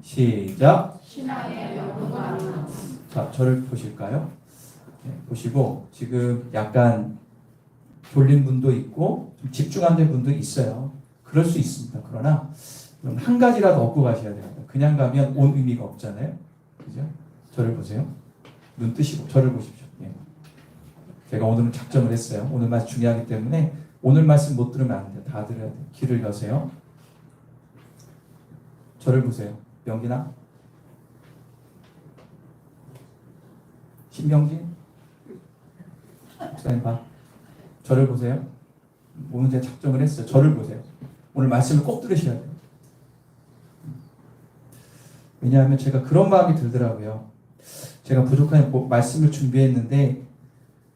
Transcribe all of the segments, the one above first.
시작. 신앙의 영광. 자, 저를 보실까요? 네, 보시고 지금 약간 졸린 분도 있고 좀 집중 안 된 분도 있어요. 그럴 수 있습니다. 그러나 한 가지라도 얻고 가셔야 됩니다. 그냥 가면 온 의미가 없잖아요. 그죠? 저를 보세요. 눈 뜨시고 저를 보십시오. 예. 제가 오늘은 작정을 했어요. 오늘 말씀 중요하기 때문에 오늘 말씀 못 들으면 안 돼요. 다 들어야 돼요. 귀를 여세요. 저를 보세요. 명기나? 신명진? 목사님 봐. 저를 보세요. 오늘 제가 작정을 했어요. 저를 보세요. 오늘 말씀을 꼭 들으셔야 돼요. 왜냐하면 제가 그런 마음이 들더라고요. 제가 부족한 말씀을 준비했는데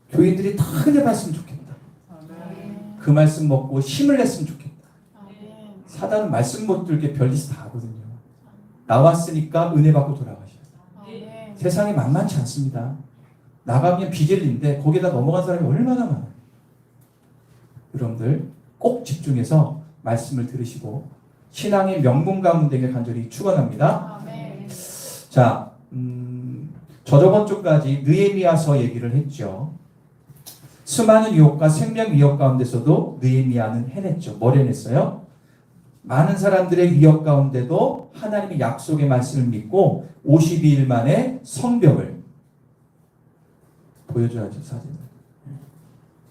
교인들이 다 은혜 받았으면 좋겠다. 그 말씀 먹고 힘을 냈으면 좋겠다. 사단은 말씀 못 들게 별짓 다 하거든요. 나왔으니까 은혜 받고 돌아가셔야 돼요. 세상이 만만치 않습니다. 나가면 비젤리인데 거기다 넘어간 사람이 얼마나 많아요. 여러분들 꼭 집중해서 말씀을 들으시고 신앙의 명문 가문 되길 간절히 축원합니다. 자, 저번 주까지 느헤미야서 얘기를 했죠. 수많은 유혹과 생명 위협 가운데서도 느헤미야는 해냈죠. 뭘 해냈어요? 많은 사람들의 위협 가운데도 하나님의 약속의 말씀을 믿고 52일 만에 성벽을 보여줘야죠. 사진을.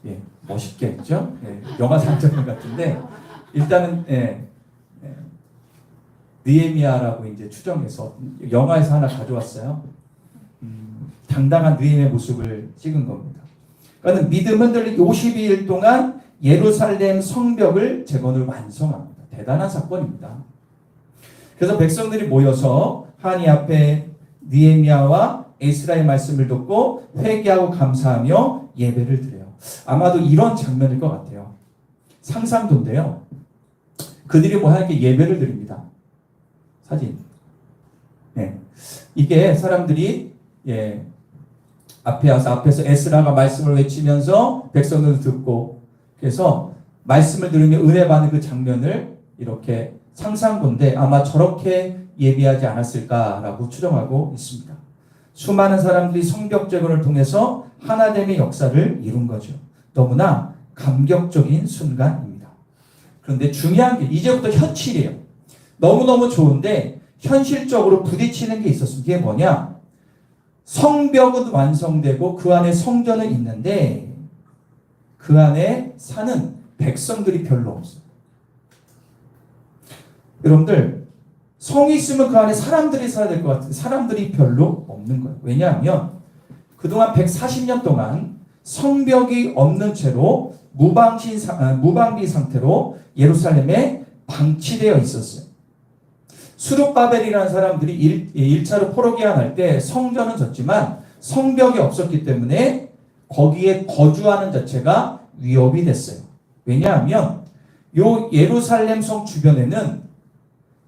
예, 멋있게 했죠. 예, 영화 상장면 같은데 일단은 느헤미야라고 이제 추정해서 영화에서 하나 가져왔어요. 당당한 느헤미야의 모습을 찍은 겁니다. 그러니까 믿음 흔들린 52일 동안 예루살렘 성벽을 재건을 완성합니다. 대단한 사건입니다. 그래서 백성들이 모여서 하나님 앞에 느헤미야와 에스라의 말씀을 듣고 회개하고 감사하며 예배를 드려요. 아마도 이런 장면일 것 같아요. 상상도인데요. 그들이 뭐 하나님께 예배를 드립니다. 사진. 네. 이게 사람들이 앞에 와서 앞에서 에스라가 말씀을 외치면서 백성들도 듣고 그래서 말씀을 들으며 은혜 받는 그 장면을 이렇게 상상본데 아마 저렇게 예비하지 않았을까라고 추정하고 있습니다. 수많은 사람들이 성벽 재건을 통해서 하나됨의 역사를 이룬 거죠. 너무나 감격적인 순간입니다. 그런데 중요한 게 이제부터 현실이에요. 너무너무 좋은데 현실적으로 부딪히는 게 있었습니다. 그게 뭐냐? 성벽은 완성되고 그 안에 성전은 있는데 그 안에 사는 백성들이 별로 없어요. 여러분들 성이 있으면 그 안에 사람들이 살아야 될 것 같은데 사람들이 별로 없는 거예요. 왜냐하면 그동안 140년 동안 성벽이 없는 채로 무방비 상태로 예루살렘에 방치되어 있었어요. 수룹바벨이라는 사람들이 1차로 포로기한할 때 성전은 졌지만 성벽이 없었기 때문에 거기에 거주하는 자체가 위협이 됐어요. 왜냐하면 요 예루살렘 성 주변에는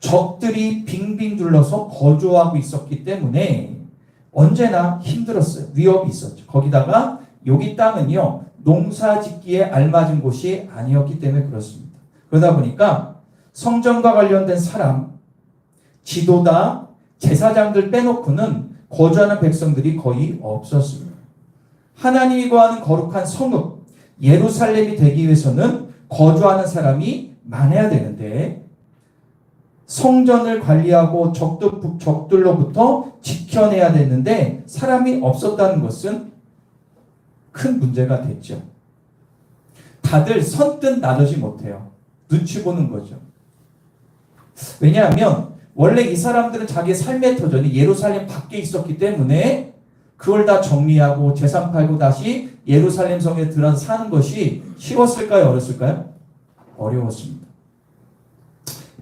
적들이 빙빙 둘러서 거주하고 있었기 때문에 언제나 힘들었어요. 위협이 있었죠. 거기다가 여기 땅은요 농사 짓기에 알맞은 곳이 아니었기 때문에 그렇습니다. 그러다 보니까 성전과 관련된 사람, 지도자, 제사장들 빼놓고는 거주하는 백성들이 거의 없었습니다. 하나님이 거하는 거룩한 성읍 예루살렘이 되기 위해서는 거주하는 사람이 많아야 되는데 성전을 관리하고 적들로부터 지켜내야 되는데 사람이 없었다는 것은 큰 문제가 됐죠. 다들 선뜻 나서지 못해요. 눈치 보는 거죠. 왜냐하면 원래 이 사람들은 자기의 삶의 터전이 예루살렘 밖에 있었기 때문에 그걸 다 정리하고 재산 팔고 다시 예루살렘 성에 들어서 사는 것이 쉬웠을까요? 어렸을까요? 어려웠습니다.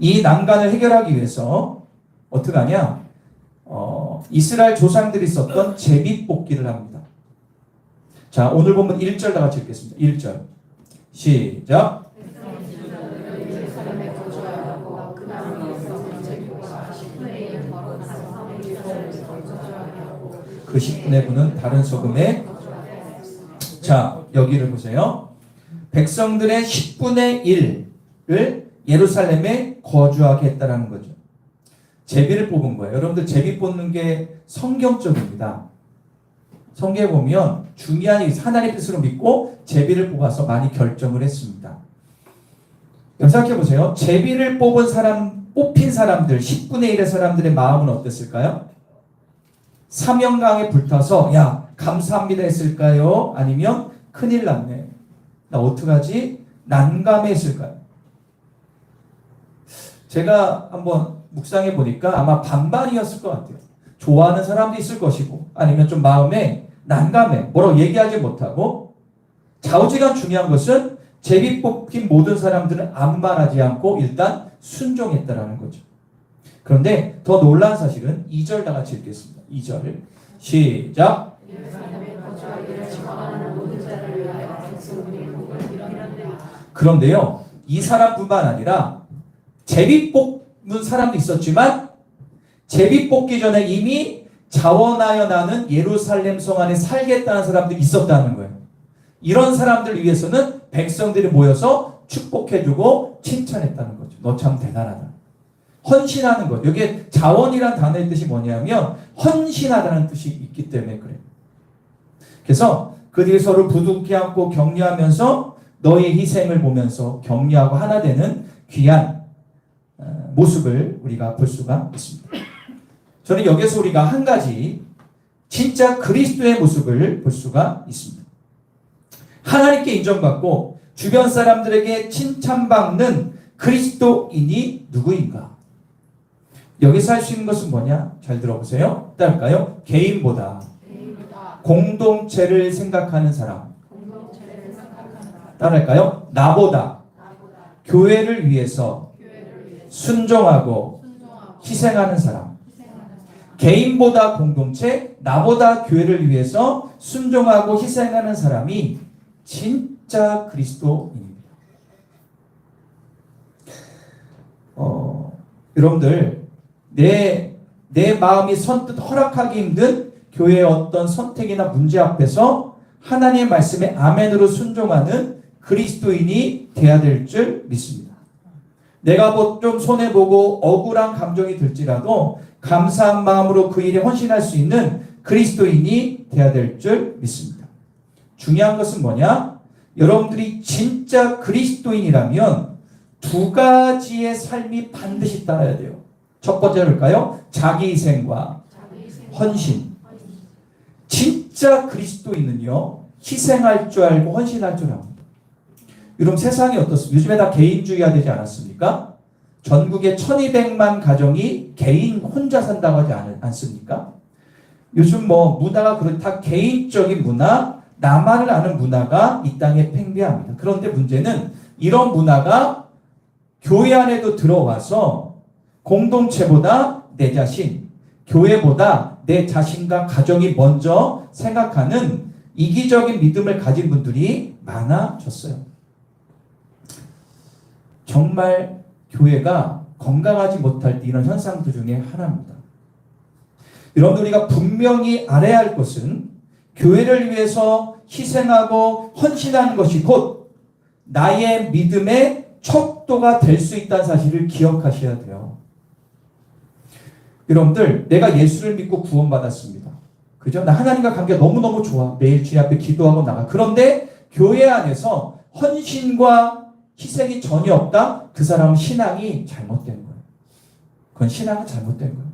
이 난관을 해결하기 위해서 어떻게 하냐? 이스라엘 조상들이 썼던 제비뽑기를 합니다. 자, 오늘 보면 1절 다 같이 읽겠습니다. 1절 시작. 그 10분의 9는 다른 소금에 자 여기를 보세요. 백성들의 10분의 1을 예루살렘에 거주하게 했다는 거죠. 제비를 뽑은 거예요. 여러분들 제비 뽑는 게 성경적입니다. 성경에 보면 중요한 하나님의 뜻으로 믿고 제비를 뽑아서 많이 결정을 했습니다. 생각해 보세요. 제비를 뽑힌 사람들, 10분의 1의 사람들의 마음은 어땠을까요? 사명감에 불타서 야 감사합니다 했을까요? 아니면 큰일 났네. 나 어떡하지? 난감했을까요? 제가 한번 묵상해 보니까 아마 반반이었을 것 같아요. 좋아하는 사람도 있을 것이고 아니면 좀 마음에 난감해. 뭐라고 얘기하지 못하고 좌우지간 중요한 것은 제비 뽑힌 모든 사람들은 아무 말하지 않고 일단 순종했다라는 거죠. 그런데 더 놀라운 사실은 2절 다 같이 읽겠습니다. 2절 시작. 그런데요, 이 사람뿐만 아니라 제비 뽑는 사람도 있었지만 제비 뽑기 전에 이미 자원하여 나는 예루살렘 성 안에 살겠다는 사람도 있었다는 거예요. 이런 사람들을 위해서는 백성들이 모여서 축복해주고 칭찬했다는 거죠. 너 참 대단하다. 헌신하는 것. 여기에 자원이란 단어의 뜻이 뭐냐면 헌신하다는 뜻이 있기 때문에 그래요. 그래서 그들이 서로 부둥켜 안고 격려하면서 너의 희생을 보면서 격려하고 하나 되는 귀한 모습을 우리가 볼 수가 있습니다. 저는 여기서 우리가 한 가지 진짜 그리스도의 모습을 볼 수가 있습니다. 하나님께 인정받고 주변 사람들에게 칭찬받는 그리스도인이 누구인가? 여기서 할 수 있는 것은 뭐냐? 잘 들어보세요. 따를까요? 개인보다 공동체를 생각하는 사람. 따를까요? 나보다 교회를 위해서 순종하고 희생하는 사람. 개인보다 공동체, 나보다 교회를 위해서 순종하고 희생하는 사람이 진짜 그리스도인입니다. 여러분들 내 마음이 선뜻 허락하기 힘든 교회의 어떤 선택이나 문제 앞에서 하나님의 말씀에 아멘으로 순종하는 그리스도인이 돼야 될 줄 믿습니다. 내가 좀 손해보고 억울한 감정이 들지라도 감사한 마음으로 그 일에 헌신할 수 있는 그리스도인이 돼야 될 줄 믿습니다. 중요한 것은 뭐냐? 여러분들이 진짜 그리스도인이라면 두 가지의 삶이 반드시 따라야 돼요. 첫 번째로일까요? 자기 희생과 헌신. 진짜 그리스도인은요, 희생할 줄 알고 헌신할 줄 압니다. 여러분 세상이 어떻습니까? 요즘에 다 개인주의가 되지 않았습니까? 전국에 1200만 가정이 개인 혼자 산다고 하지 않습니까? 요즘 문화가 다 개인적인 문화, 나만을 아는 문화가 이 땅에 팽배합니다. 그런데 문제는 이런 문화가 교회 안에도 들어와서 공동체보다 내 자신, 교회보다 내 자신과 가정이 먼저 생각하는 이기적인 믿음을 가진 분들이 많아졌어요. 정말 교회가 건강하지 못할 때 이런 현상들 중에 하나입니다. 여러분 우리가 분명히 알아야 할 것은 교회를 위해서 희생하고 헌신하는 것이 곧 나의 믿음의 척도가 될 수 있다는 사실을 기억하셔야 돼요. 여러분들 내가 예수를 믿고 구원받았습니다. 그죠? 나 하나님과 관계가 너무너무 좋아. 매일 주님 앞에 기도하고 나가. 그런데 교회 안에서 헌신과 희생이 전혀 없다? 그 사람은 신앙이 잘못된 거예요. 그건 신앙은 잘못된 거예요.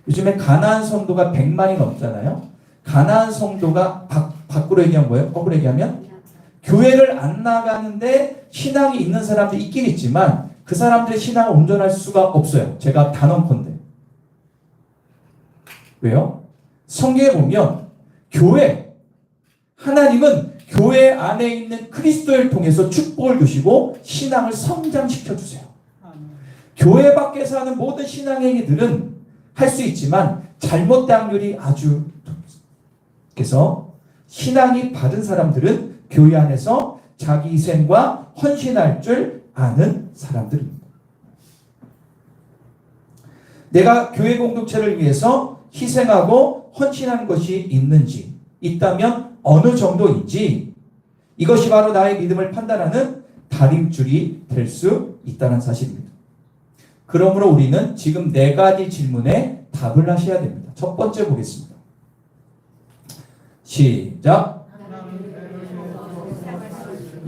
요즘에 가나안 성도가 100만이 넘잖아요. 가나안 성도가 밖으로 얘기하면 뭐예요? 거꾸로 얘기하면 교회를 안 나가는데 신앙이 있는 사람들이 있긴 있지만 그 사람들의 신앙을 온전할 수가 없어요. 제가 단언컨대. 왜요? 성경에 보면 하나님은 교회 안에 있는 그리스도를 통해서 축복을 주시고 신앙을 성장시켜 주세요. 교회 밖에서 하는 모든 신앙행위들은 할 수 있지만 잘못된 확률이 아주 높습니다. 그래서 신앙이 바른 사람들은 교회 안에서 자기 희생과 헌신할 줄 아는 사람들입니다. 내가 교회 공동체를 위해서 희생하고 헌신한 것이 있다면 어느 정도인지 이것이 바로 나의 믿음을 판단하는 다림줄이 될 수 있다는 사실입니다. 그러므로 우리는 지금 네 가지 질문에 답을 하셔야 됩니다. 첫 번째 보겠습니다. 시작.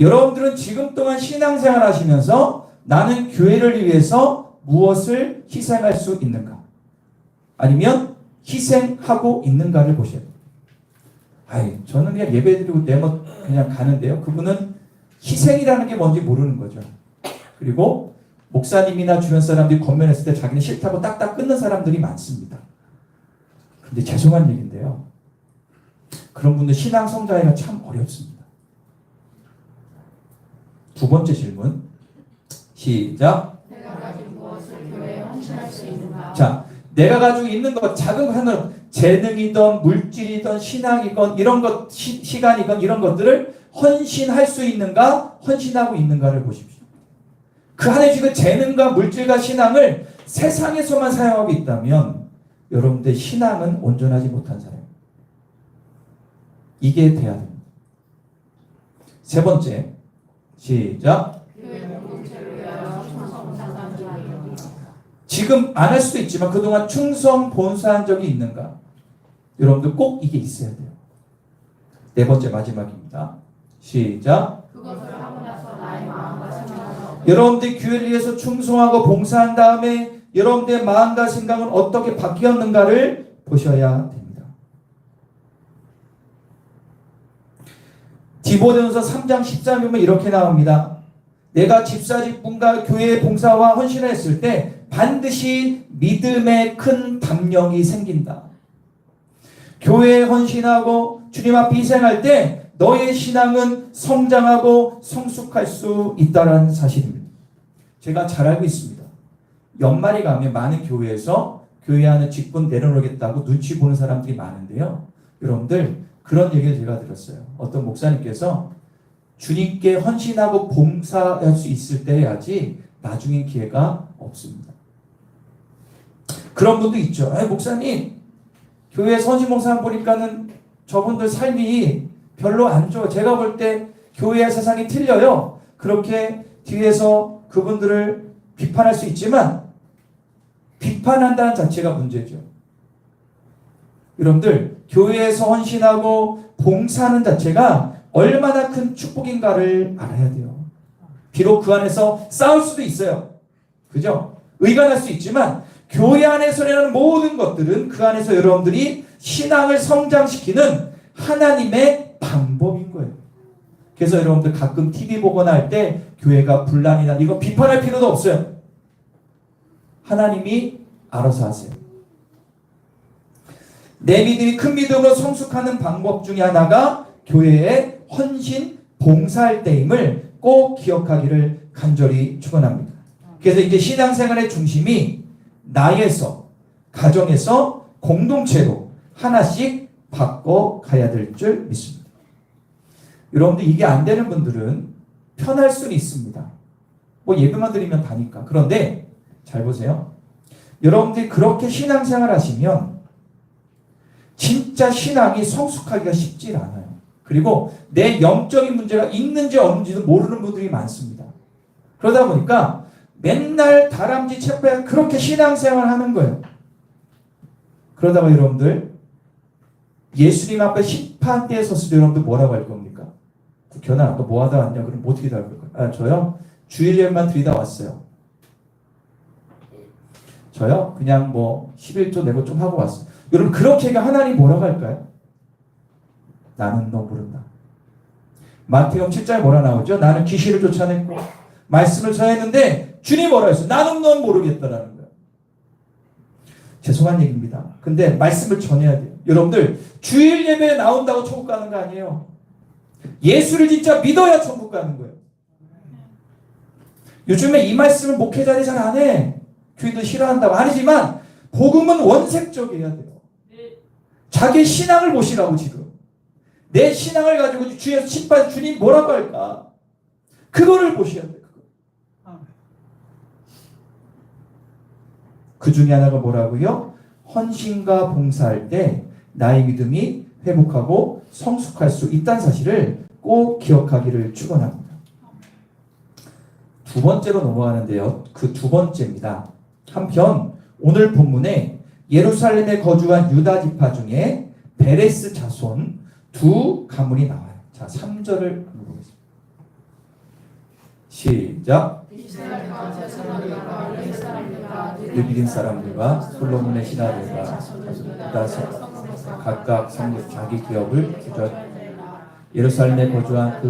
여러분들은 지금 동안 신앙생활 하시면서 나는 교회를 위해서 무엇을 희생할 수 있는가? 아니면 희생하고 있는가를 보셔야 돼요. 저는 그냥 예배드리고 내멋 그냥 가는데요. 그분은 희생이라는 게 뭔지 모르는 거죠. 그리고 목사님이나 주변 사람들이 권면했을 때 자기는 싫다고 딱딱 끊는 사람들이 많습니다. 근데 죄송한 얘기인데요. 그런 분들 신앙 성장하기가 참 어렵습니다. 두 번째 질문. 시작. 내가 가진 무엇을 교회에 헌신할 수 있는가? 자, 내가 가지고 있는 것, 작은 거 하나, 재능이든 물질이든 신앙이건 이런 것, 시간이건 이런 것들을 헌신할 수 있는가, 헌신하고 있는가를 보십시오. 그 안에 지금 재능과 물질과 신앙을 세상에서만 사용하고 있다면 여러분들 신앙은 온전하지 못한 사람. 이게 돼야 됩니다. 세 번째, 시작. 교회 공동체를 위하여 충성 봉사한 적이 있는가? 지금 안 할 수도 있지만 그동안 충성 봉사한 적이 있는가? 여러분들 꼭 이게 있어야 돼요. 네 번째 마지막입니다. 시작. 그것을 하고 나서 나의 마음과 생각을 여러분들 교회를 위해서 충성하고 봉사한 다음에 여러분들의 마음과 생각은 어떻게 바뀌었는가를 보셔야 됩니다. 디모데전서 3장 13절에 이렇게 나옵니다. 내가 집사직분과 교회의 봉사와 헌신을 했을 때 반드시 믿음의 큰 담력이 생긴다. 교회에 헌신하고 주님 앞에 희생할 때 너의 신앙은 성장하고 성숙할 수 있다는 사실입니다. 제가 잘 알고 있습니다. 연말이 가면 많은 교회에서 교회 안에 직분 내려놓겠다고 눈치 보는 사람들이 많은데요. 여러분들 그런 얘기를 제가 들었어요. 어떤 목사님께서 주님께 헌신하고 봉사할 수 있을 때 해야지 나중엔 기회가 없습니다. 그런 분도 있죠. 목사님 교회에서 헌신 봉사한 보니까는 저분들 삶이 별로 안 좋아. 제가 볼 때 교회와 세상이 틀려요. 그렇게 뒤에서 그분들을 비판할 수 있지만 비판한다는 자체가 문제죠. 여러분들 교회에서 헌신하고 봉사하는 자체가 얼마나 큰 축복인가를 알아야 돼요. 비록 그 안에서 싸울 수도 있어요. 그죠? 의간할 수 있지만 교회 안에서 일어나는 모든 것들은 그 안에서 여러분들이 신앙을 성장시키는 하나님의 방법인 거예요. 그래서 여러분들 가끔 TV 보거나 할 때 교회가 분란이나 이거 비판할 필요도 없어요. 하나님이 알아서 하세요. 내 믿음이 큰 믿음으로 성숙하는 방법 중에 하나가 교회에 헌신, 봉사할 때임을 꼭 기억하기를 간절히 축원합니다. 그래서 이제 신앙생활의 중심이 나에서, 가정에서, 공동체로 하나씩 바꿔가야 될 줄 믿습니다. 여러분들 이게 안 되는 분들은 편할 수는 있습니다. 뭐 예배만 드리면 다니까. 그런데 잘 보세요. 여러분들이 그렇게 신앙생활 하시면 진짜 신앙이 성숙하기가 쉽지 않아요. 그리고 내 영적인 문제가 있는지 없는지도 모르는 분들이 많습니다. 그러다 보니까 맨날 다람쥐 챗배 그렇게 신앙생활 하는 거예요. 그러다가 여러분들 예수님 앞에 심판대에 섰을 때 여러분들 뭐라고 할 겁니까? 국현아 아까 뭐 하다 왔냐? 그럼 어떻게 답할 거예요? 저요? 주일 예배만 드리다 왔어요. 저요? 그냥 뭐 11조 내고 좀 하고 왔어요. 여러분 그렇게 하면 하나님 뭐라고 할까요? 나는 너 모른다. 마태복음 7장에 뭐라 나오죠? 나는 귀신을 쫓아냈고 말씀을 전했는데 주님 뭐라 했어요? 나는 넌 모르겠다라는 거예요. 죄송한 얘기입니다. 근데 말씀을 전해야 돼요. 여러분들 주일 예배에 나온다고 천국 가는 거 아니에요. 예수를 진짜 믿어야 천국 가는 거예요. 요즘에 이 말씀을 목회자들이 잘 안 해. 교회도 싫어한다고 아니지만 복음은 원색적이어야 돼요. 자기 신앙을 보시라고 지금. 내 신앙을 가지고 주에서 심판 주님 뭐라고 할까? 그거를 보셔야 돼요. 그 중에 하나가 뭐라고요? 헌신과 봉사할 때 나의 믿음이 회복하고 성숙할 수 있다는 사실을 꼭 기억하기를 축원합니다. 두 번째로 넘어가는데요. 그 두 번째입니다. 한편 오늘 본문에 예루살렘에 거주한 유다 지파 중에 베레스 자손 두 가문이 나와요. 자, 3절을 보겠습니다. 시작. 느비딘 사람들과 솔로몬의 신하들과 각각 자기 기업을 주전 예루살렘에 거주한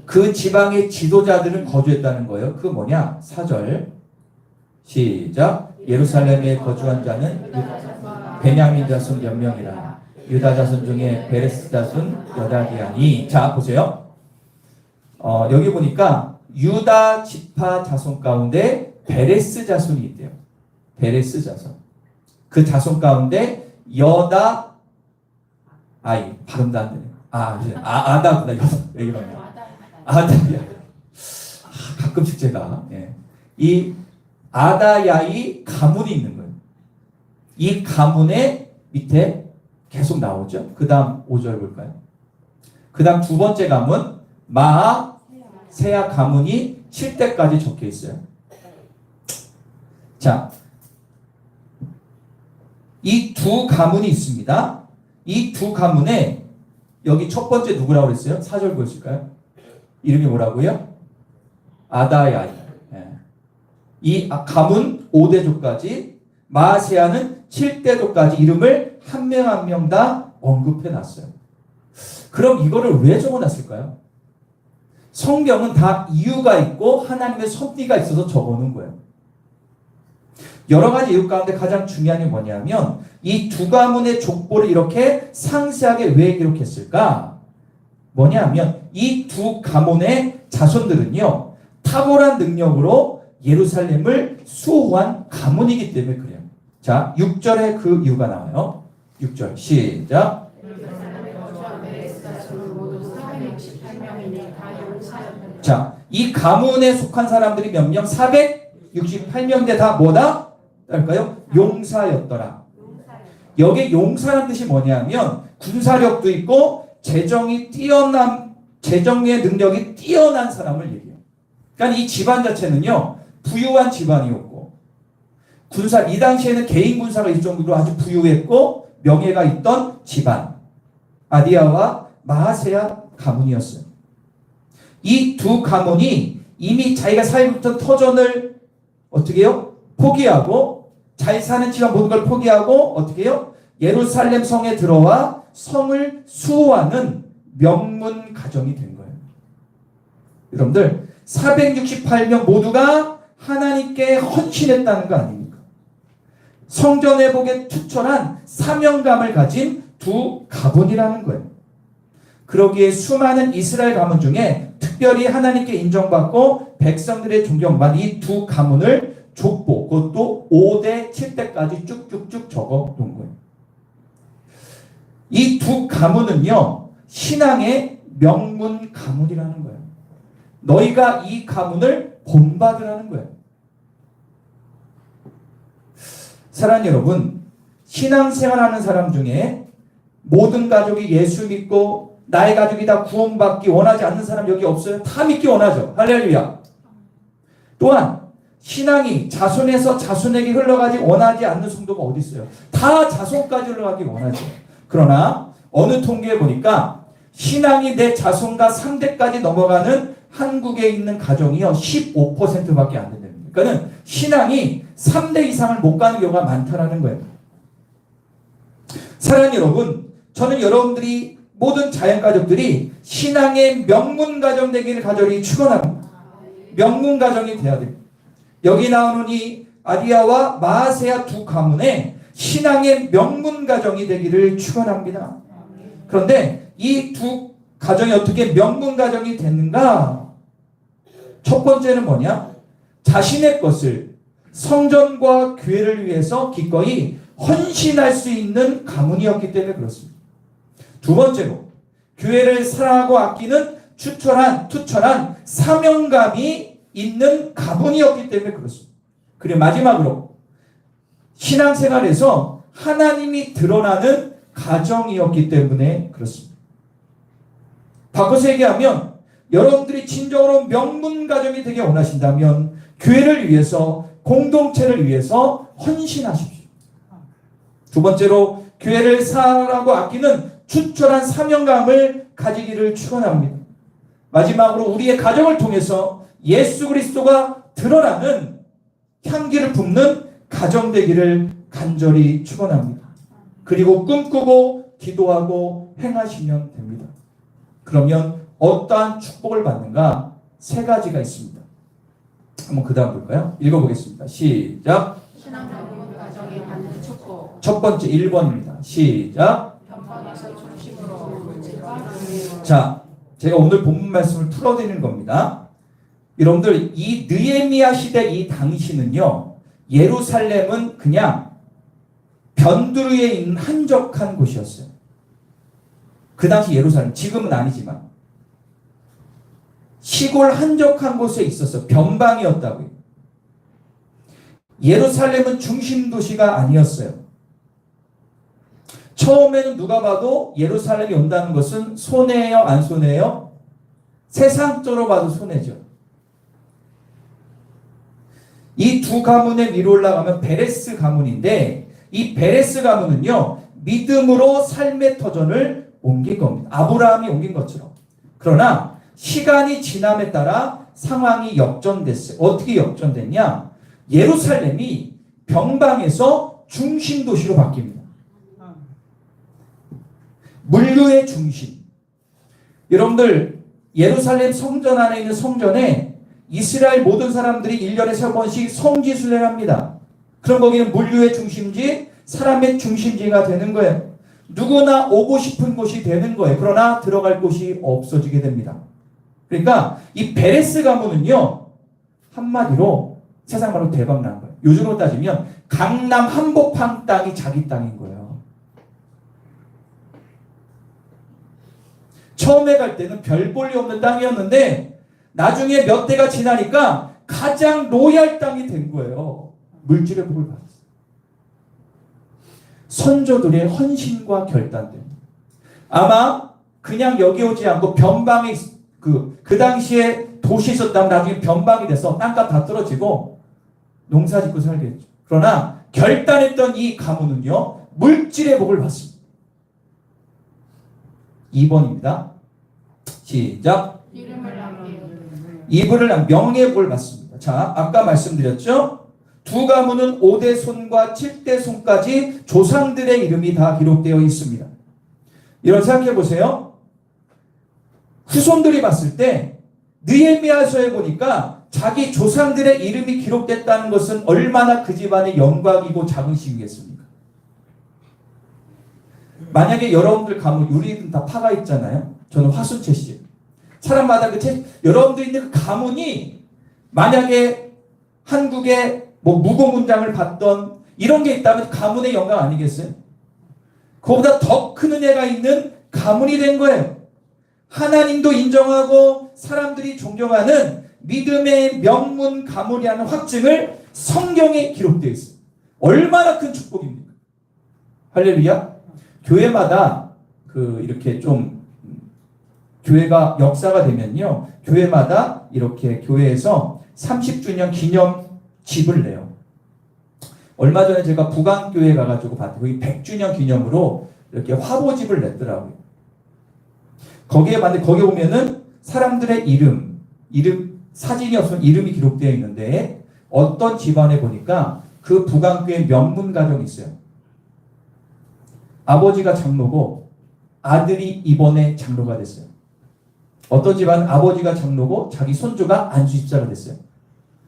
그 지방의 지도자들은 거주했다는 거예요. 그 뭐냐? 4절 시작. 예루살렘에 거주한 자는 베냐민 자손 몇 명이라. 유다 자손 중에 베레스 자손 여다기아니. 자, 보세요. 여기 보니까 유다 지파 자손 가운데 베레스 자손이 있대요. 베레스 자손. 그 자손 가운데 여다 아이 발음도 안 되네. 아다구나. 왜 이러냐. 아다야. 가끔씩 제가 이 아다야이 가문이 있는 거예요. 이 가문의 밑에 계속 나오죠. 그 다음 5절 볼까요? 그 다음 두 번째 가문 마아세야 가문이 7대까지 적혀 있어요. 자, 이 두 가문이 있습니다. 이 두 가문에 여기 첫 번째 누구라고 그랬어요? 4절 보실까요? 이름이 뭐라고요? 아다야이. 이 가문 5대조까지, 마아세야는 7대조까지 이름을 한 명 한 명 다 언급해 놨어요. 그럼 이거를 왜 적어 놨을까요? 성경은 다 이유가 있고 하나님의 섭리가 있어서 적어 놓은 거예요. 여러 가지 이유 가운데 가장 중요한 게 뭐냐면 이 두 가문의 족보를 이렇게 상세하게 왜 기록했을까? 뭐냐면 이 두 가문의 자손들은요, 탁월한 능력으로 예루살렘을 수호한 가문이기 때문에 그래요. 자, 6절에 그 이유가 나와요. 6절 시작. 자, 이 가문에 속한 사람들이 몇 명? 468명대 다 뭐다? 할까요? 용사였더라. 여기 용사라는 뜻이 뭐냐면 군사력도 있고 재정의 능력이 뛰어난 사람을 얘기해요. 그러니까 이 집안 자체는요, 부유한 집안이었고, 이 당시에는 개인 군사가 있을 정도로 아주 부유했고 명예가 있던 집안, 아디야와 마아세야 가문이었어요. 이 두 가문이 이미 자기가 살고있던 터전을 어떻게 해요? 포기하고, 잘 사는 집안 모든 걸 포기하고 어떻게 해요? 예루살렘 성에 들어와 성을 수호하는 명문 가정이 된 거예요. 여러분들 468명 모두가 하나님께 헌신했다는 거 아닙니까? 성전 회복에 투철한 사명감을 가진 두 가문이라는 거예요. 그러기에 수많은 이스라엘 가문 중에 특별히 하나님께 인정받고 백성들의 존경받은 이 두 가문을 족보, 그것도 5대, 7대까지 쭉쭉쭉 적어 놓은 거예요. 이 두 가문은요, 신앙의 명문 가문이라는 거예요. 너희가 이 가문을 본받으라는 거예요. 사랑하는 여러분, 신앙생활하는 사람 중에 모든 가족이 예수 믿고 나의 가족이 다 구원받기 원하지 않는 사람 여기 없어요? 다 믿기 원하죠. 할렐루야. 또한 신앙이 자손에서 자손에게 흘러가지 원하지 않는 성도가 어디 있어요? 다 자손까지 흘러가기 원하죠. 그러나 어느 통계에 보니까 신앙이 내 자손과 3대까지 넘어가는 한국에 있는 가정이요 15%밖에 안 된다는 거예요. 그러니까 신앙이 3대 이상을 못 가는 경우가 많다는 거예요. 사랑하는 여러분, 저는 여러분들이 모든 자연가족들이 신앙의 명문 가정 되기를 간절히 축원합니다. 명문 가정이 돼야 됩니다. 여기 나오는 이 아디야와 마아세야 두 가문의 신앙의 명문 가정이 되기를 축원합니다. 그런데 이 두 가정이 어떻게 명문 가정이 됐는가? 첫 번째는 뭐냐? 자신의 것을 성전과 교회를 위해서 기꺼이 헌신할 수 있는 가문이었기 때문에 그렇습니다. 두 번째로 교회를 사랑하고 아끼는 투철한 사명감이 있는 가문이었기 때문에 그렇습니다. 그리고 마지막으로 신앙생활에서 하나님이 드러나는 가정이었기 때문에 그렇습니다. 바꿔서 얘기하면 여러분들이 진정으로 명문 가정이 되게 원하신다면 교회를 위해서, 공동체를 위해서 헌신하십시오. 두 번째로 교회를 사랑하고 아끼는 추천한 사명감을 가지기를 축원합니다. 마지막으로 우리의 가정을 통해서 예수 그리스도가 드러나는 향기를 뿜는 가정 되기를 간절히 축원합니다. 그리고 꿈꾸고 기도하고 행하시면 됩니다. 그러면 어떠한 축복을 받는가? 세 가지가 있습니다. 한번 그 다음 볼까요? 읽어보겠습니다. 시작. 신앙적인 가정이 받는 축복. 첫 번째 1번입니다. 시작. 변방에서 중심으로 문제가 자, 제가 오늘 본문 말씀을 풀어드리는 겁니다. 여러분들, 이 느헤미야 시대 이 당시는요, 예루살렘은 그냥 변두리에 있는 한적한 곳이었어요. 그 당시 예루살렘, 지금은 아니지만 시골 한적한 곳에 있어서 변방이었다고요. 예루살렘은 중심 도시가 아니었어요. 처음에는 누가 봐도 예루살렘이 온다는 것은 손해예요, 안 손해예요? 세상적으로 봐도 손해죠. 이 두 가문의 위로 올라가면 베레스 가문인데, 이 베레스 가문은요, 믿음으로 삶의 터전을 옮긴 겁니다. 아브라함이 옮긴 것처럼. 그러나 시간이 지남에 따라 상황이 역전됐어요. 어떻게 역전됐냐? 예루살렘이 변방에서 중심 도시로 바뀝니다. 물류의 중심. 여러분들, 예루살렘 성전 안에 있는 성전에 이스라엘 모든 사람들이 1년에 3번씩 성지순례를 합니다. 그럼 거기는 물류의 중심지, 사람의 중심지가 되는 거예요. 누구나 오고 싶은 곳이 되는 거예요. 그러나 들어갈 곳이 없어지게 됩니다. 그러니까 이 베레스 가문은요, 한마디로 세상 말로 대박 난 거예요. 요즘으로 따지면 강남 한복판 땅이 자기 땅인 거예요. 처음에 갈 때는 별 볼이 없는 땅이었는데 나중에 몇 대가 지나니까 가장 로얄 땅이 된 거예요. 물질의 복을 받았어요. 선조들의 헌신과 결단 때문에. 아마 그냥 여기 오지 않고 변방에 그 당시에 도시에 있었다면 나중에 변방이 돼서 땅값 다 떨어지고 농사 짓고 살겠죠. 그러나 결단했던 이 가문은요, 물질의 복을 받습니다. 2번입니다. 시작. 이불을 명예의 복을 받습니다. 자, 아까 말씀드렸죠? 두 가문은 5대 손과 7대 손까지 조상들의 이름이 다 기록되어 있습니다. 이런 생각해 보세요. 후손들이 봤을 때 느헤미야서에 보니까 자기 조상들의 이름이 기록됐다는 것은 얼마나 그 집안의 영광이고 자긍심이겠습니까? 만약에 여러분들 가문 유리는 다 파가 있잖아요. 저는 화순채 씨. 사람마다 여러분들 있는 그 가문이 만약에 한국의 무고문장을 받던 이런 게 있다면 가문의 영광 아니겠어요? 그보다 더 큰 은혜가 있는 가문이 된 거예요. 하나님도 인정하고 사람들이 존경하는 믿음의 명문 가문이라는 확증을 성경에 기록되어 있어요. 얼마나 큰 축복입니까? 할렐루야. 교회마다 이렇게 좀 교회가 역사가 되면요, 교회마다 이렇게 교회에서 30주년 기념 집을 내요. 얼마 전에 제가 부강교회 가가지고 봤더니 100주년 기념으로 이렇게 화보집을 냈더라고요. 거기에 보면은 사람들의 이름 사진이 없으면 이름이 기록되어 있는데 어떤 집안에 보니까 그 부강교회 명문 가정이 있어요. 아버지가 장로고 아들이 이번에 장로가 됐어요. 어떤 집안은 아버지가 장로고 자기 손주가 안수집사가 됐어요.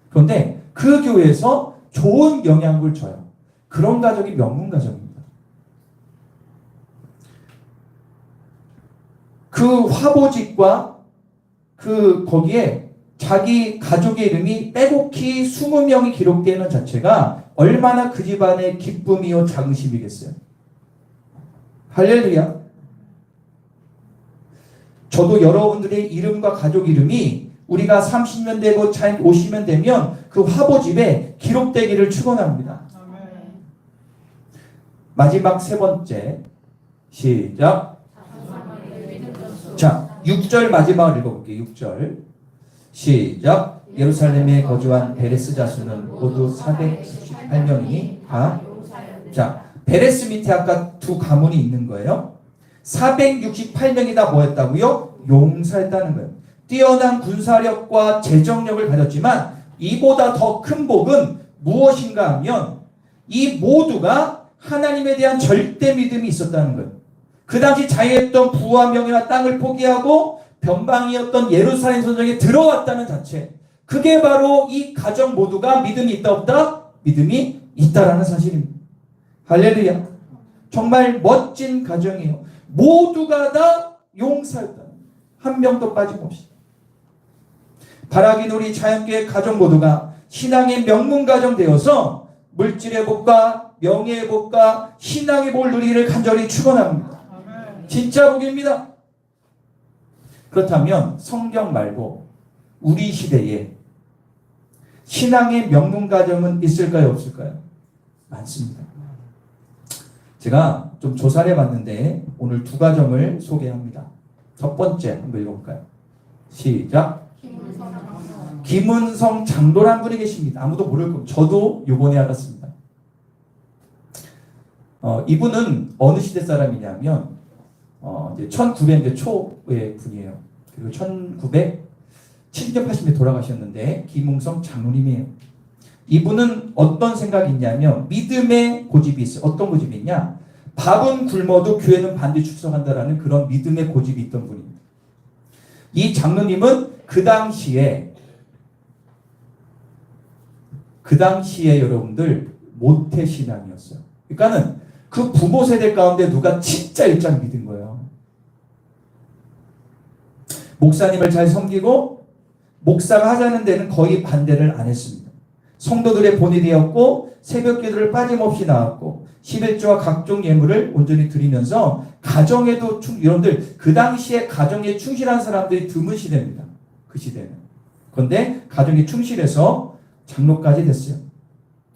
그런데 그 교회에서 좋은 영향을 줘요. 그런 가족이 명문 가정입니다. 그 화보집과 거기에 자기 가족의 이름이 빼곡히 20명이 기록되는 자체가 얼마나 그 집안의 기쁨이요 자긍심이겠어요. 할렐루야. 저도 여러분들의 이름과 가족 이름이 우리가 30년 되고 50년 되면 그 화보집에 기록되기를 축원합니다. 마지막 세 번째. 시작. 자, 6절 마지막을 읽어볼게요. 6절. 시작. 예루살렘에 거주한 베레스 자수는 모두 498명이니 다. 자, 베레스 밑에 아까 두 가문이 있는 거예요. 468명이 다 뭐였다고요? 용사했다는 거예요. 뛰어난 군사력과 재정력을 가졌지만 이보다 더 큰 복은 무엇인가 하면 이 모두가 하나님에 대한 절대 믿음이 있었다는 거예요. 그 당시 자유했던 부와 명예와 땅을 포기하고 변방이었던 예루살렘 선정에 들어왔다는 자체. 그게 바로 이 가정 모두가 믿음이 있다 없다? 믿음이 있다라는 사실입니다. 할렐루야. 정말 멋진 가정이에요. 모두가 다 용사였다. 한 명도 빠짐없이. 바라긴 우리 자연계의 가정 모두가 신앙의 명문 가정 되어서 물질의 복과 명예의 복과 신앙의 복을 누리기를 간절히 축원합니다. 진짜 복입니다. 그렇다면 성경 말고 우리 시대에 신앙의 명문 가정은 있을까요, 없을까요? 많습니다. 제가 좀 조사를 해봤는데 오늘 두 가정을 소개합니다. 첫 번째 한번 읽어볼까요? 시작. 김은성 장로란 분이 계십니다. 아무도 모를 겁니다. 저도 요번에 알았습니다. 이분은 어느 시대 사람이냐면 이제 1900년대 초의 분이에요. 그리고 1970년대 돌아가셨는데 김웅성 장로님이에요. 이분은 어떤 생각이 있냐면 믿음의 고집이 있어요. 어떤 고집이 있냐? 밥은 굶어도 교회는 반드시 출석한다라는 그런 믿음의 고집이 있던 분입니다. 이 장로님은 그 당시에 여러분들 모태신앙이었어요. 그러니까는 그 부모 세대 가운데 누가 진짜 일장 믿은 거예요. 목사님을 잘 섬기고 목사가 하자는 데는 거의 반대를 안 했습니다. 성도들의 본이 되었고 새벽 기도를 빠짐없이 나왔고 11조와 각종 예물을 온전히 드리면서 가정에도 여러분들 그 당시에 가정에 충실한 사람들이 드문 시대입니다. 그 시대는. 그런데 가정에 충실해서 장로까지 됐어요.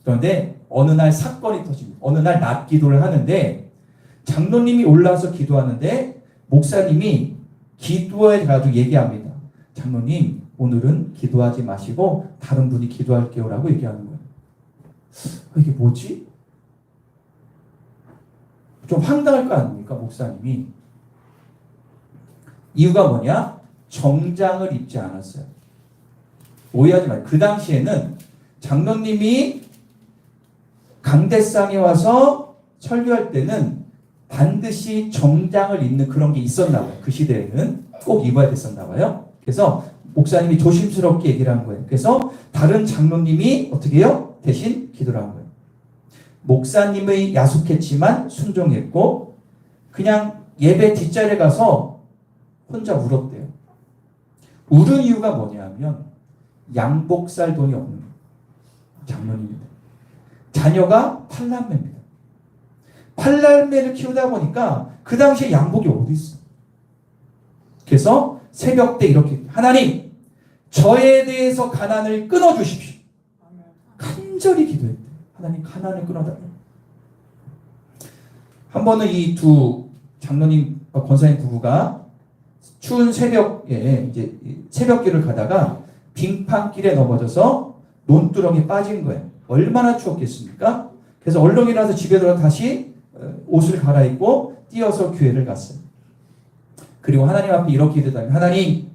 그런데 어느 날 사건이 터집니다. 어느 날 낮 기도를 하는데 장로님이 올라와서 기도하는데 목사님이 기도해 가지고 얘기합니다. 장로님 오늘은 기도하지 마시고 다른 분이 기도할게요 라고 얘기하는 거예요. 이게 뭐지? 좀 황당할 거 아닙니까 목사님이. 이유가 뭐냐? 정장을 입지 않았어요. 오해하지 마세요. 그 당시에는 장로님이 강대상에 와서 설교할 때는 반드시 정장을 입는 그런 게 있었나 봐요. 그 시대에는 꼭 입어야 됐었나 봐요. 그래서 목사님이 조심스럽게 얘기를 한 거예요. 그래서 다른 장로님이 어떻게 해요? 대신 기도를 한 거예요. 목사님의 야속했지만 순종했고 그냥 예배 뒷자리에 가서 혼자 울었대요. 울은 이유가 뭐냐면 양복 살 돈이 없는 거예요. 장로님입니다. 자녀가 팔남매입니다. 팔남매를 키우다 보니까 그 당시에 양복이 어디 있어? 그래서 새벽 때 이렇게 하나님 저에 대해서 가난을 끊어주십시오. 간절히 기도했대요. 하나님 가난을 끊어달라고. 한 번은 이 두 장로님과 권사님 부부가 추운 새벽에 이제 새벽길을 가다가 빙판길에 넘어져서 논두렁에 빠진 거예요. 얼마나 추웠겠습니까? 그래서 얼른 일어나서 집에 들어가 다시 옷을 갈아입고 뛰어서 교회를 갔어요. 그리고 하나님 앞에 이렇게 기도하면 하나님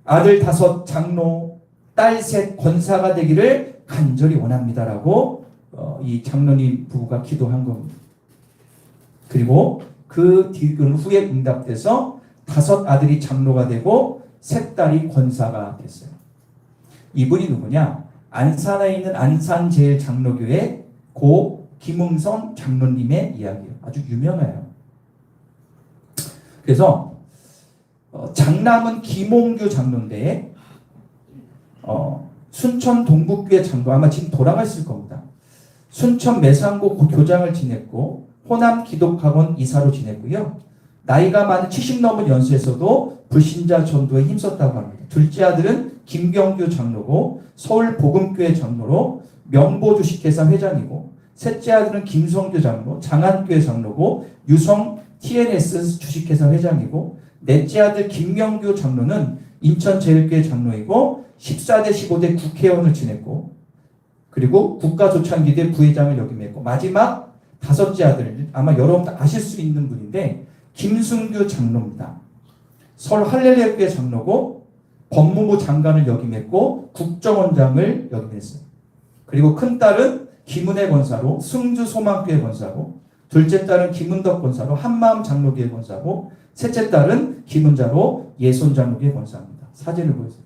아들 5 장로 딸 3 권사가 되기를 간절히 원합니다라고 이 장로님 부부가 기도한 겁니다. 그리고 그 후에 응답돼서 5 아들이 장로가 되고 3 딸이 권사가 됐어요. 이분이 누구냐? 안산에 있는 안산제일장로교회 고 김웅성 장로님의 이야기예요. 아주 유명해요. 그래서 장남은 김홍규 장로인데 순천 동북교회 장로 아마 지금 돌아가셨을 겁니다. 순천 매산고 교장을 지냈고 호남 기독학원 이사로 지냈고요. 나이가 많은 70 넘은 연세에서도 불신자 전도에 힘썼다고 합니다. 둘째 아들은 김경규 장로고 서울 복음교회 장로로 명보주식회사 회장이고 셋째 아들은 김성규 장로 장안교회 장로고 유성 TNS 주식회사 회장이고 넷째 아들 김명규 장로는 인천제일교회 장로이고 14대 15대 국회의원을 지냈고 그리고 국가조창기대 부회장을 역임했고 마지막 다섯째 아들 아마 여러분들 아실 수 있는 분인데 김순규 장로입니다. 서울 할렐루야교회 장로고 법무부 장관을 역임했고 국정원장을 역임했어요. 그리고 큰 딸은 김은혜 권사로 승주 소망교회 권사고 둘째 딸은 김은덕 권사로 한마음 장로교회 권사고 셋째 딸은 김은자로 예손 장로교회 권사입니다. 사진을 보여주세요.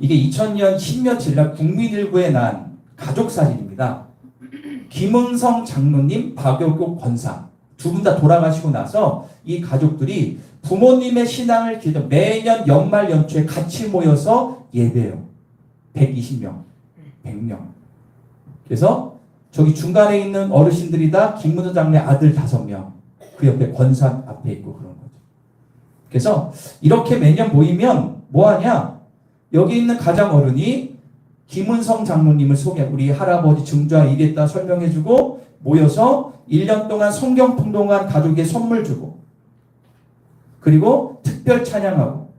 이게 2000년 10며칠 날 국민일보에 난 가족 사진입니다. 김은성 장로님, 박여국 권사 두 분 다 돌아가시고 나서 이 가족들이 부모님의 신앙을 기도 매년 연말 연초에 같이 모여서 예배해요. 120명, 100명. 그래서 저기 중간에 있는 어르신들이 다 김문호 장로의 아들 5명. 그 옆에 권사 앞에 있고 그런 거죠. 그래서 이렇게 매년 모이면 뭐하냐? 여기 있는 가장 어른이 김은성 장로님을 소개하고 우리 할아버지 증조하 이랬다 설명해주고 모여서 1년 동안 성경 풍동한 가족에게 선물 주고 그리고 특별 찬양하고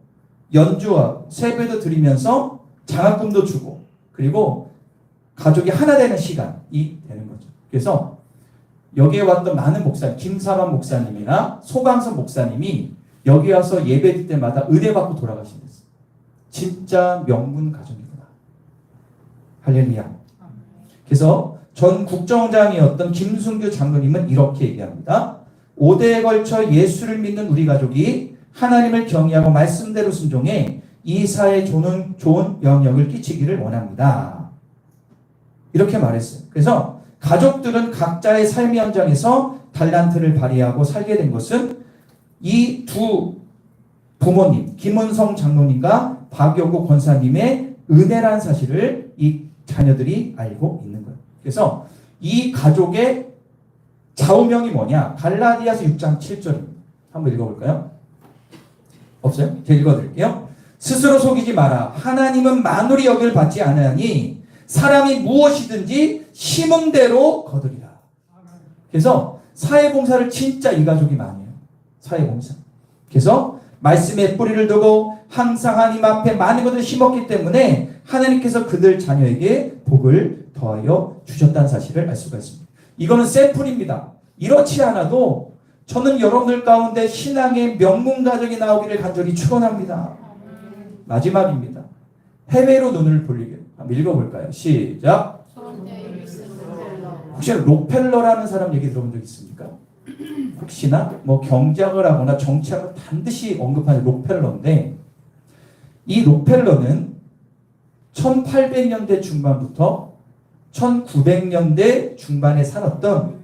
연주하고 세배도 드리면서 장학금도 주고 그리고 가족이 하나 되는 시간이 되는 거죠. 그래서 여기에 왔던 많은 목사님, 김사만 목사님이나 소강선 목사님이 여기 와서 예배 때마다 은혜 받고 돌아가신댔어요. 진짜 명문 가정이구나. 할렐루야. 그래서 전 국정원장이었던 김순규 장로님은 이렇게 얘기합니다. 5대에 걸쳐 예수를 믿는 우리 가족이 하나님을 경외하고 말씀대로 순종해 이 사회에 좋은 영향을 끼치기를 원합니다. 이렇게 말했어요. 그래서 가족들은 각자의 삶의 현장에서 달란트를 발휘하고 살게 된 것은 이 두 부모님, 김은성 장로님과 박여구 권사님의 은혜란 사실을 이 자녀들이 알고 있는 거예요. 그래서 이 가족의 좌우명이 뭐냐? 갈라디아서 6장 7절입니다. 한번 읽어볼까요? 없어요? 제가 읽어드릴게요. 스스로 속이지 마라. 하나님은 만물이 여길 받지 않으니 사람이 무엇이든지 심은 대로 거두리라. 그래서 사회봉사를 진짜 이 가족이 많이 해요. 사회봉사. 그래서 말씀에 뿌리를 두고 항상 하나님 앞에 많은 것을 심었기 때문에 하나님께서 그들 자녀에게 복을 더하여 주셨다는 사실을 알 수가 있습니다. 이거는 샘플입니다. 이렇지 않아도 저는 여러분들 가운데 신앙의 명문 가정이 나오기를 간절히 축원합니다. 마지막입니다. 해외로 눈을 돌리게. 한번 읽어볼까요? 시작. 혹시 록펠러라는 사람 얘기 들어본 적 있습니까? 혹시나 뭐 경작을 하거나 정치학을 반드시 언급하는 록펠러인데 이 록펠러는 1800년대 중반부터 1900년대 중반에 살았던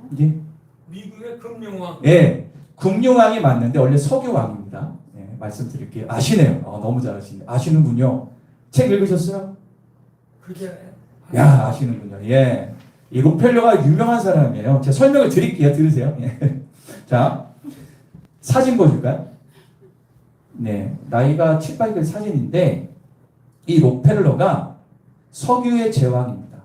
미국의 금융왕. 예, 금융왕이 맞는데 원래 석유왕입니다. 예, 말씀드릴게요. 아시네요. 너무 잘하시네요. 아시는군요. 책 읽으셨어요? 그게 야, 아시는군요. 예. 이 록펠러가 유명한 사람이에요. 제가 설명을 드릴게요. 들으세요. 예. 자, 사진 보여줄까요? 네. 나이가 7, 8개 사진인데, 이 록펠러가 석유의 제왕입니다.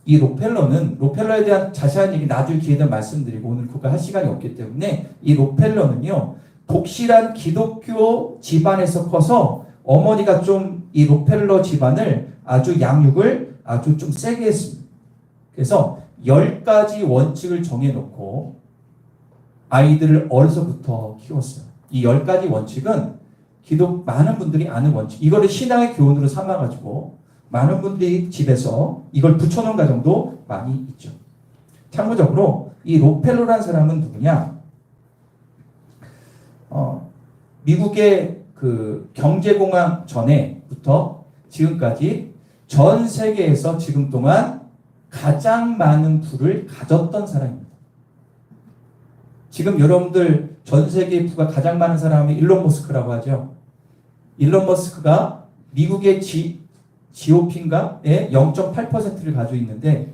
이 록펠러에 대한 자세한 얘기 나중에 기회 되면 말씀드리고 오늘 그거 할 시간이 없기 때문에 이 록펠러는요, 독실한 기독교 집안에서 커서 어머니가 좀 이 록펠러 집안을 아주 양육을 아주 좀 세게 했습니다. 그래서 10가지 원칙을 정해놓고 아이들을 어려서부터 키웠어요. 이 10가지 원칙은 많은 분들이 아는 원칙. 이거를 신앙의 교훈으로 삼아가지고 많은 분들이 집에서 이걸 붙여놓은 가정도 많이 있죠. 참고적으로 이 록펠러라는 사람은 누구냐? 미국의 그 경제공황 전에부터 지금까지 전 세계에서 지금 동안 가장 많은 부를 가졌던 사람입니다. 지금 여러분들 전 세계 부가 가장 많은 사람이 일론 머스크라고 하죠. 일론 머스크가 미국의 GOP인가의 0.8%를 가지고 있는데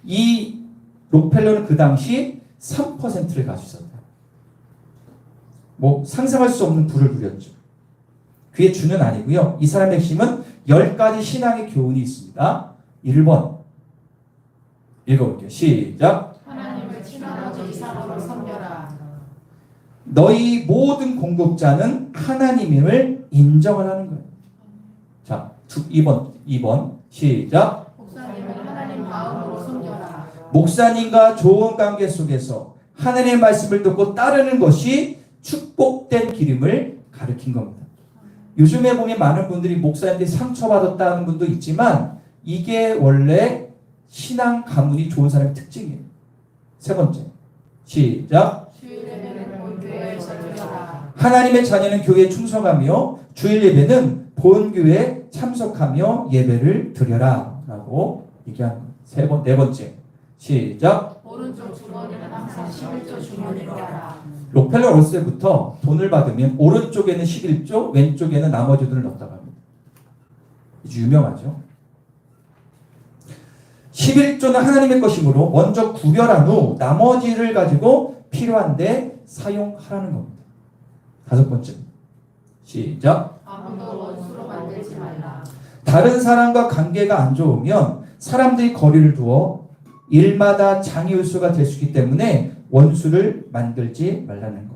이 록펠러는 그 당시 3%를 가지고 있었다. 뭐 상상할 수 없는 부를 누렸죠. 그의 주는 아니고요. 이 사람의 핵심은 10가지 신앙의 교훈이 있습니다. 1번 읽어볼게요. 시작. 너희 모든 공급자는 하나님임을 인정을 하는 거예요. 자, 2번 시작. 목사님은 하나님 마음으로 섬겨라. 목사님과 좋은 관계 속에서 하나님의 말씀을 듣고 따르는 것이 축복된 기름을 가리킨 겁니다. 요즘에 보면 많은 분들이 목사님들이 상처받았다는 분도 있지만 이게 원래 신앙 가문이 좋은 사람의 특징이에요. 세 번째 시작. 주일 예배는 본교회에서 드려라. 하나님의 자녀는 교회에 충성하며 주일 예배는 본교회에 참석하며 예배를 드려라 라고 얘기하는 거예요. 네 번째 시작. 오른쪽 주머니는 항상 11조 주머니로 하라. 록펠러 어렸을 때부터 돈을 받으면 오른쪽에는 11조, 왼쪽에는 나머지 돈을 넣었다고 합니다. 아주 유명하죠. 11조는 하나님의 것이므로 먼저 구별한 후 나머지를 가지고 필요한데 사용하라는 겁니다. 다섯 번째 시작. 아무도 원수로 만들지 말라. 다른 사람과 관계가 안 좋으면 사람들이 거리를 두어 일마다 장애율수가 될 수 있기 때문에 원수를 만들지 말라는 것.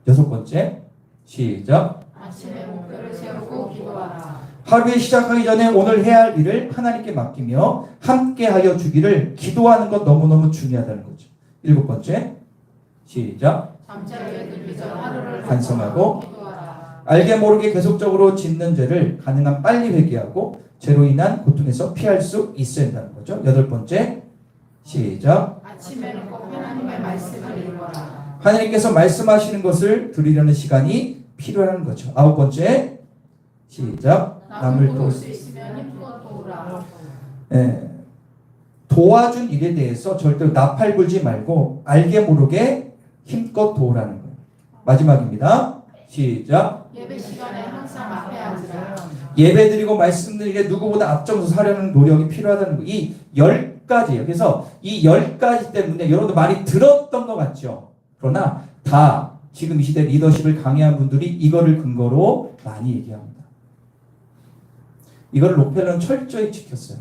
여섯 번째 시작. 아침에 목표를 세우고 기도하라. 하루에 시작하기 전에 오늘 해야 할 일을 하나님께 맡기며 함께하여 주기를 기도하는 것 너무너무 중요하다는 거죠. 일곱 번째 시작. 잠자리에 들기 전 하루를 반성하고 기도하라. 알게 모르게 계속적으로 짓는 죄를 가능한 빨리 회개하고 죄로 인한 고통에서 피할 수 있어야 한다는 거죠. 여덟 번째 시작. 아침에는 꼭 하나님의 말씀을 읽어라. 하나님께서 말씀하시는 것을 들으려는 시간이 필요한 거죠. 아홉 번째 시작. 남을 도울 수 있으면 힘껏 도우라. 도와준 일에 대해서 절대로 나팔 불지 말고 알게 모르게 힘껏 도우라는 거예요. 마지막입니다. 시작. 예배 시간에 항상 앞에 앉으라. 예배 드리고 말씀 드리게 누구보다 앞장서서 하려는 노력이 필요하다는 거. 이 10가지예요. 그래서 이 10가지 때문에 여러분도 많이 들었던 것 같죠. 그러나 다 지금 이 시대 리더십을 강의한 분들이 이거를 근거로 많이 얘기합니다. 이걸 록펠러는 철저히 지켰어요.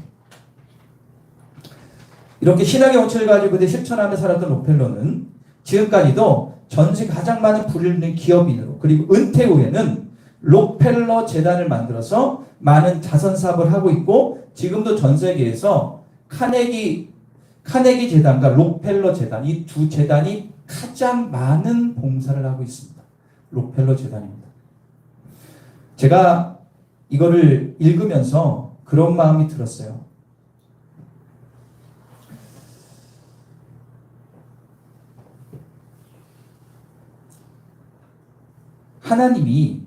이렇게 신학의 원칙을 가지고 그대 실천하며 살았던 록펠러는 지금까지도 전 세계 가장 많은 불을 낸 기업인으로 그리고 은퇴 후에는 록펠러 재단을 만들어서 많은 자선 사업을 하고 있고 지금도 전 세계에서 카네기 재단과 록펠러 재단 이 두 재단이 가장 많은 봉사를 하고 있습니다. 록펠러 재단입니다. 제가 이거를 읽으면서 그런 마음이 들었어요. 하나님이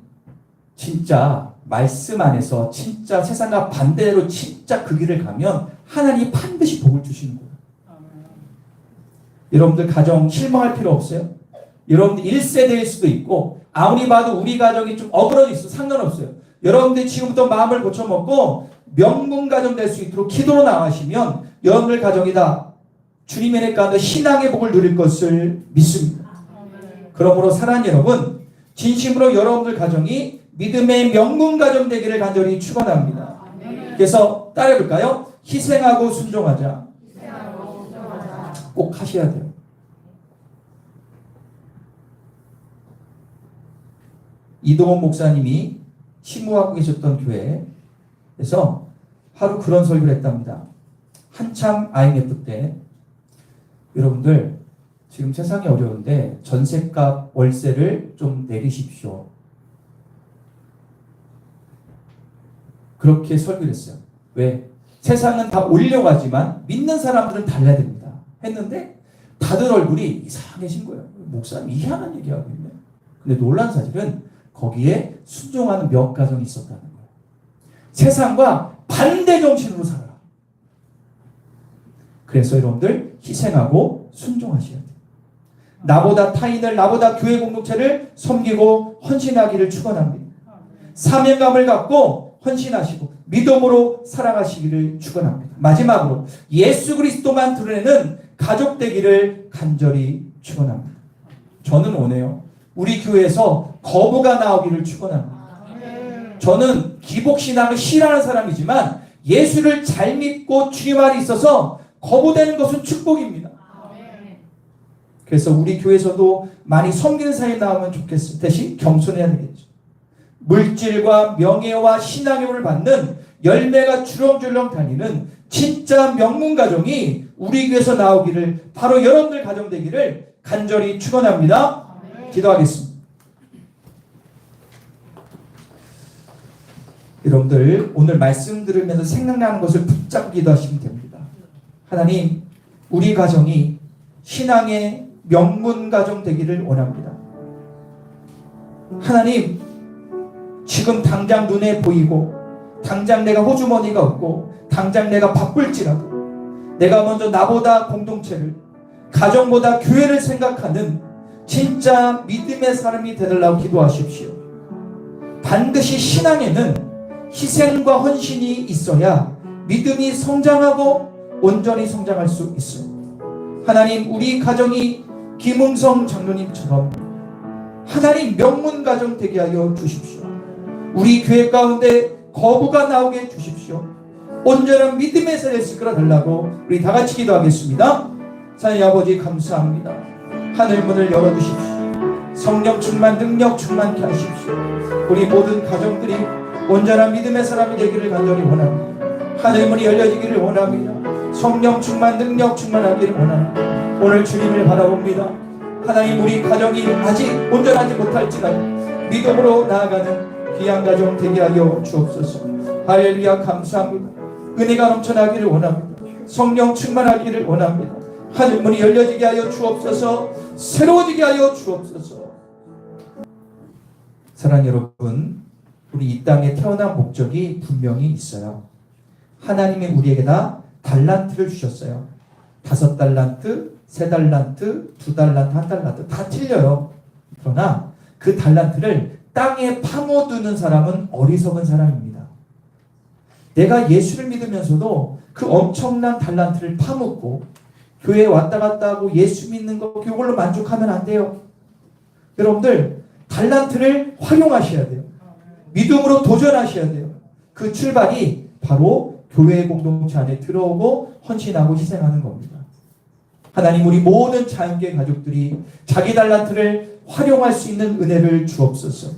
진짜 말씀 안에서 진짜 세상과 반대로 진짜 그 길을 가면 하나님이 반드시 복을 주시는 거예요. 여러분들 가정 실망할 필요 없어요. 여러분들 1세대일 수도 있고 아무리 봐도 우리 가정이 좀 어그러져 있어 상관없어요. 여러분들이 지금부터 마음을 고쳐먹고 명문 가정 될 수 있도록 기도로 나가시면 여러분들 가정이 다 주님의 은혜 가운데 신앙의 복을 누릴 것을 믿습니다. 그러므로 사랑하는 여러분 진심으로 여러분들 가정이 믿음의 명문 가정 되기를 간절히 축원합니다. 그래서 따라해볼까요? 희생하고 순종하자. 꼭 하셔야 돼요. 이동원 목사님이 심무하고 계셨던 교회에서 하루 그런 설교를 했답니다. 한참 IMF 때 여러분들 지금 세상이 어려운데 전셋값 월세를 좀 내리십시오. 그렇게 설교를 했어요. 왜? 세상은 다 올려가지만 믿는 사람들은 달라야 됩니다. 했는데 다들 얼굴이 이상해진 거예요. 목사님 이상한 얘기하고 있네. 근데 놀란 사실은 거기에 순종하는 몇 가정이 있었다는 거예요. 세상과 반대 정신으로 살아라. 그래서 여러분들 희생하고 순종하셔야 돼요. 나보다 타인을 나보다 교회 공동체를 섬기고 헌신하기를 축원합니다. 사명감을 갖고 헌신하시고 믿음으로 살아가시기를 축원합니다. 마지막으로 예수 그리스도만 드러내는 가족 되기를 간절히 축원합니다. 저는 오네요. 우리 교회에서 거부가 나오기를 축원합니다. 저는 기복신앙을 싫어하는 사람이지만 예수를 잘 믿고 주님 안에 있어서 거부되는 것은 축복입니다. 그래서 우리 교회에서도 많이 섬기는 사람이 나오면 좋겠어요. 대신 겸손해야 되겠죠. 물질과 명예와 신앙을 받는 열매가 주렁주렁 달리는 진짜 명문 가정이 우리 교회에서 나오기를, 바로 여러분들 가정 되기를 간절히 축원합니다. 기도하겠습니다. 여러분들 오늘 말씀 들으면서 생각나는 것을 붙잡고 기도하시면 됩니다. 하나님, 우리 가정이 신앙의 명문 가정 되기를 원합니다. 하나님, 지금 당장 눈에 보이고 당장 내가 호주머니가 없고 당장 내가 바쁠지라도 내가 먼저 나보다 공동체를, 가정보다 교회를 생각하는 진짜 믿음의 사람이 되달라고 기도하십시오. 반드시 신앙에는 희생과 헌신이 있어야 믿음이 성장하고 온전히 성장할 수 있어요. 하나님, 우리 가정이 김웅성 장로님처럼 하나님 명문 가정 되게 하여 주십시오. 우리 교회 가운데 거부가 나오게 해 주십시오. 온전한 믿음의 세대를 이끌어 달라고 우리 다 같이 기도하겠습니다. 하나님 아버지, 감사합니다. 하늘 문을 열어주십시오. 성령 충만, 능력 충만케 하십시오. 우리 모든 가정들이 온전한 믿음의 사람이 되기를 간절히 원합니다. 하늘 문이 열려지기를 원합니다. 성령 충만, 능력 충만하기를 원합니다. 오늘 주님을 바라봅니다. 하나님, 우리 가정이 아직 온전하지 못할지라도 믿음으로 나아가는 귀한 가정 되게 하여 주옵소서. 할렐루야, 감사합니다. 은혜가 넘쳐나기를 원합니다. 성령 충만하기를 원합니다. 하늘 문이 열려지게 하여 주옵소서. 새로워지게 하여 주옵소서. 사랑하는 여러분, 우리 이 땅에 태어난 목적이 분명히 있어요. 하나님이 우리에게 다 달란트를 주셨어요. 5달란트, 3달란트, 2달란트, 1달란트 다 틀려요. 그러나 그 달란트를 땅에 파묻는 사람은 어리석은 사람입니다. 내가 예수를 믿으면서도 그 엄청난 달란트를 파묻고 교회에 왔다 갔다 하고 예수 믿는 거 그걸로 만족하면 안 돼요. 여러분들, 달란트를 활용하셔야 돼요. 믿음으로 도전하셔야 돼요. 그 출발이 바로 교회 공동체 안에 들어오고 헌신하고 희생하는 겁니다. 하나님, 우리 모든 자연계 가족들이 자기 달란트를 활용할 수 있는 은혜를 주옵소서.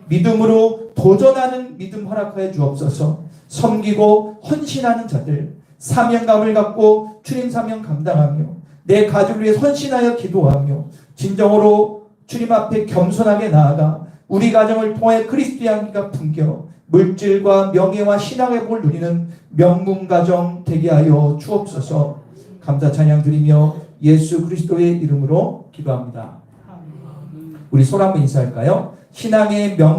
믿음으로 도전하는 믿음 허락하여 주옵소서. 섬기고 헌신하는 자들, 사명감을 갖고 주님 사명 감당하며 내 가족을 위해 헌신하여 기도하며 진정으로 주님 앞에 겸손하게 나아가 우리 가정을 통해 그리스도의 향기가 풍겨 물질과 명예와 신앙의 복을 누리는 명문 가정 되게 하여 주옵소서. 감사 찬양 드리며 예수 그리스도의 이름으로 기도합니다. 우리 손 한번 인사할까요? 신앙의 명